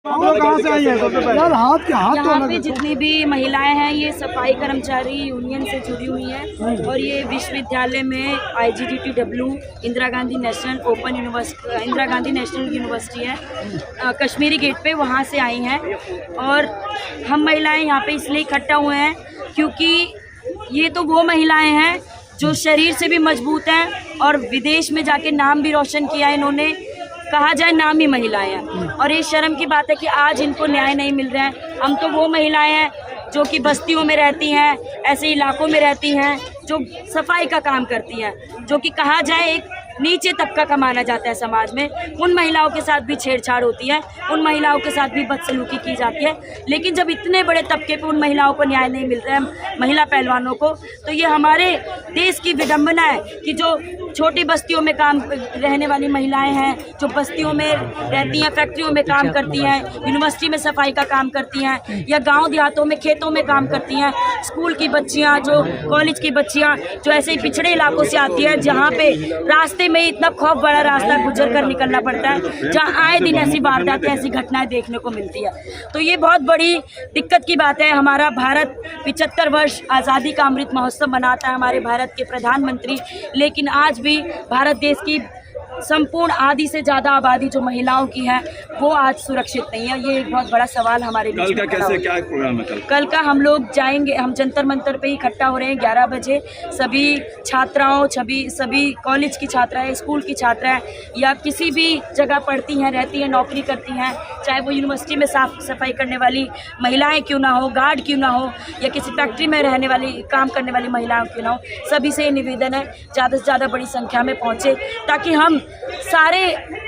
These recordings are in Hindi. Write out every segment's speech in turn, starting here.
कहाँ से आई है सबसे पहले? यार हाथ यहाँ पे जितनी भी महिलाएं हैं ये सफाई कर्मचारी यूनियन से जुड़ी हुई हैं और ये विश्वविद्यालय में IGDTW Indira Gandhi national university है कश्मीरी गेट पे, वहाँ से आई हैं। और हम महिलाएं यहाँ पे इसलिए इकट्ठा हुए हैं क्योंकि ये तो वो महिलाएं हैं जो शरीर से भी मजबूत हैं और विदेश में जाके नाम भी रोशन किया है इन्होंने, कहा जाए नाम ही महिलाएं हैं। और ये शर्म की बात है कि आज इनको न्याय नहीं मिल रहा है। हम तो वो महिलाएं हैं जो कि बस्तियों में रहती हैं, ऐसे इलाकों में रहती हैं, जो सफाई का काम करती हैं, जो कि कहा जाए एक नीचे तबका का माना जाता है समाज में। उन महिलाओं के साथ भी छेड़छाड़ होती है, उन महिलाओं के साथ भी बदसलूकी की जाती है। लेकिन जब इतने बड़े तबके पे उन महिलाओं को न्याय नहीं मिल रहा है, महिला पहलवानों को, तो ये हमारे देश की विडंबना है कि जो छोटी बस्तियों में काम रहने वाली महिलाएं हैं, जो बस्तियों में रहती हैं, फैक्ट्रियों में काम करती हैं, यूनिवर्सिटी में सफाई का काम करती हैं, या गांव देहातों में खेतों में काम करती हैं, स्कूल की बच्चियां, जो कॉलेज की बच्चियां, जो ऐसे पिछड़े इलाकों से आती हैं जहाँ पे रास्ते में इतना खौफ बड़ा रास्ता गुजर कर निकलना पड़ता है, जहाँ आए दिन ऐसी वारदातें, ऐसी घटनाएं देखने को मिलती है। तो ये बहुत बड़ी दिक्कत की बात है। हमारा भारत 75 वर्ष आज़ादी का अमृत महोत्सव मनाता है, हमारे भारत के प्रधानमंत्री, लेकिन आज भी भारत देश की संपूर्ण आधी से ज़्यादा आबादी जो महिलाओं की है वो आज सुरक्षित नहीं है। ये एक बहुत बड़ा सवाल हमारे बीच में कल का कैसे क्या प्रोग्राम है? कल का हम लोग जाएंगे, हम जंतर मंतर पे इकट्ठा हो रहे हैं 11 बजे। सभी छात्राओं, सभी कॉलेज की छात्राएं, स्कूल की छात्राएं, या किसी भी जगह पढ़ती हैं, रहती हैं, नौकरी करती हैं, चाहे वो यूनिवर्सिटी में साफ सफाई करने वाली महिलाएं क्यों ना हो, गार्ड क्यों ना हो, या किसी फैक्ट्री में रहने वाली, काम करने वाली महिलाएं क्यों ना हो, सभी से निवेदन है ज़्यादा से ज़्यादा बड़ी संख्या में पहुँचे, ताकि हम सारे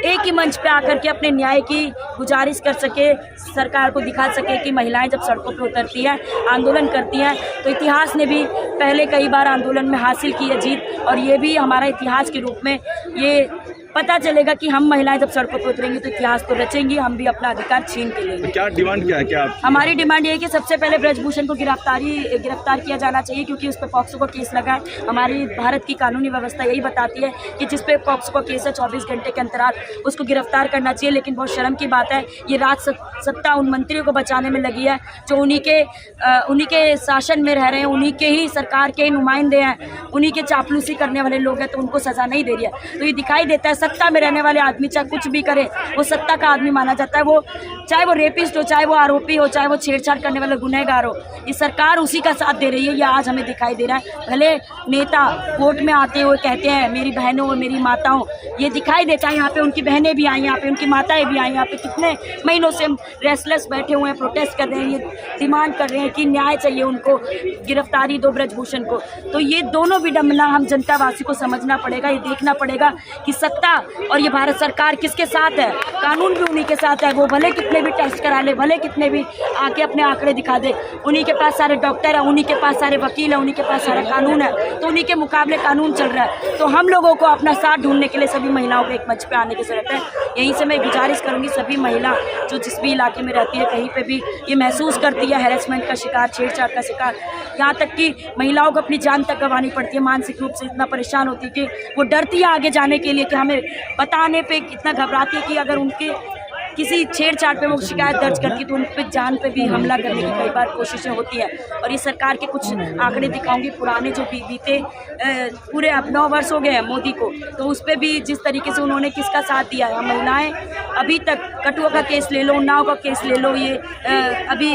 एक ही मंच पे आकर के अपने न्याय की गुजारिश कर सके, सरकार को दिखा सके कि महिलाएं जब सड़कों पे उतरती हैं, आंदोलन करती हैं, तो इतिहास ने भी पहले कई बार आंदोलन में हासिल की है जीत, और ये भी हमारा इतिहास के रूप में ये पता चलेगा कि हम महिलाएं जब सड़कों पर उतरेंगी तो इतिहास तो रचेंगी, हम भी अपना अधिकार छीन के लेंगे। क्या डिमांड क्या है? क्या हमारी डिमांड ये है कि सबसे पहले ब्रजभूषण को गिरफ्तार किया जाना चाहिए, क्योंकि उस पर पॉक्सो का केस लगा है। हमारी भारत की कानूनी व्यवस्था यही बताती है कि जिस पे पॉक्सो का केस है 24 घंटे के अंतराल उसको गिरफ्तार करना चाहिए। लेकिन बहुत शर्म की बात है, ये राज सत्ता उन मंत्रियों को बचाने में लगी है जो उन्हीं के शासन में रह रहे हैं, उन्हीं के ही सरकार के नुमाइंदे हैं, उन्हीं के चापलूसी करने वाले लोग हैं, तो उनको सजा नहीं दे रही है। तो ये दिखाई देता है सत्ता में रहने वाले आदमी चाहे कुछ भी करे वो सत्ता का आदमी माना जाता है। वो चाहे वो रेपिस्ट हो, चाहे वो आरोपी हो, चाहे वो छेड़छाड़ करने वाले गुनहगार हो, ये सरकार उसी का साथ दे रही है। ये आज हमें दिखाई दे रहा है। भले नेता वोट में आते हुए कहते हैं मेरी बहनों और मेरी माताओं, ये दिखाई देता है यहाँ पे उनकी बहनें भी आई, यहाँ पे उनकी माताएं भी आई, यहाँ पे कितने महीनों से रेस्टलेस बैठे हुए हैं, प्रोटेस्ट कर रहे हैं, ये डिमांड कर रहे हैं कि न्याय चाहिए उनको, गिरफ्तारी दो ब्रजभूषण को। तो ये दोनों विडंबना हम जनतावासी को समझना पड़ेगा, ये देखना पड़ेगा कि सत्ता और ये भारत सरकार किसके साथ है। कानून भी उन्हीं के साथ है। वो भले कितने भी टेस्ट करा ले, भले कितने भी आके अपने आंकड़े दिखा दे, उन्हीं के पास सारे डॉक्टर हैं, उन्हीं के पास सारे वकील हैं, उन्हीं के पास सारा कानून है, तो उन्हीं के मुकाबले कानून चल रहा है। तो हम लोगों को अपना साथ ढूंढने के लिए सभी महिलाओं को एक मंच पे आने की जरूरत है। यहीं से मैं गुजारिश करूंगी सभी महिला जो जिस भी इलाके में रहती है, कहीं पे भी ये महसूस करती है हैरेसमेंट का शिकार, छेड़छाड़ का शिकार, यहाँ तक कि महिलाओं को अपनी जान तक गंवानी पड़ती है, मानसिक रूप से इतना परेशान होती है कि वो डरती है आगे जाने के लिए, कि हमें बताने पे इतना घबराती है कि अगर उनके किसी छेड़छाड़ पे वो शिकायत दर्ज करती तो उन पर जान पे भी हमला करने की कई बार कोशिशें होती हैं। और ये सरकार के कुछ आंकड़े दिखाऊंगी पुराने जो बीते पूरे अब 9 वर्ष हो गए हैं मोदी को, तो उस पर भी जिस तरीके से उन्होंने किसका साथ दिया है। महिलाएं अभी तक कठुआ का केस ले लो, उन्नाव का केस ले लो, ये अभी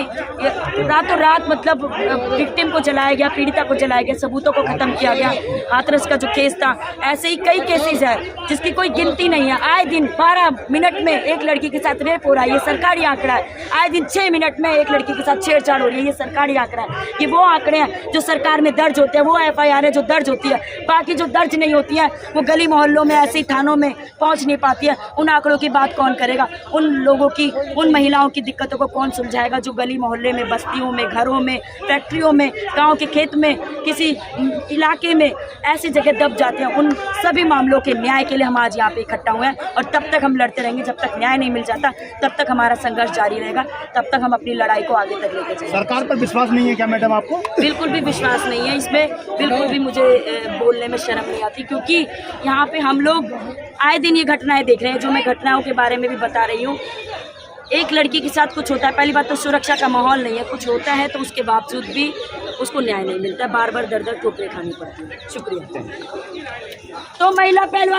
रातों रात मतलब विक्टिम को जलाया गया, पीड़िता को जलाया गया, सबूतों को ख़त्म किया गया। हाथरस का जो केस था, ऐसे ही कई केसेस हैं जिसकी कोई गिनती नहीं है। आए दिन 12 मिनट में एक लड़की के साथ रेप हो रहा है, ये सरकारी आंकड़ा है। आए दिन 6 मिनट में एक लड़की के साथ छेड़छाड़ हो रही है, ये सरकारी आंकड़ा है। ये वो आंकड़े हैं जो सरकार में दर्ज होते हैं, वो FIR है जो दर्ज होती है। बाकी जो दर्ज नहीं होती है वो गली मोहल्लों में, ऐसे ही थानों में पहुंच नहीं पाती है। उन आंकड़ों की बात कौन करेगा? उन लोगों की, उन महिलाओं की दिक्कतों को कौन सुलझाएगा जो गली मोहल्ले में, बस्तियों में, घरों में, फैक्ट्रियों में, गाँव के खेत में, किसी इलाके में ऐसी जगह दब जाते हैं। उन सभी मामलों के न्याय के लिए हम आज यहाँ पे इकट्ठा हुए हैं, और तब तक हम लड़ते रहेंगे जब तक न्याय नहीं मिल जाता, तब तक हमारा संघर्ष जारी रहेगा, तब तक हम अपनी लड़ाई को आगे तक लेकर जाएंगे। सरकार पर विश्वास नहीं है क्या मैडम आपको? बिल्कुल भी विश्वास नहीं है इसमें, बिल्कुल भी मुझे बोलने में शर्म नहीं आती, क्योंकि यहाँ पे हम लोग आए दिन ये घटनाएं देख रहे हैं, जो मैं घटनाओं के बारे में भी बता रही हूँ। एक लड़की के साथ कुछ होता है, पहली बात तो सुरक्षा का माहौल नहीं है, कुछ होता है तो उसके बावजूद भी उसको न्याय नहीं मिलता, बार बार दर दर ठोकरें खानी पड़ती है। शुक्रिया। तो महिला पहलवान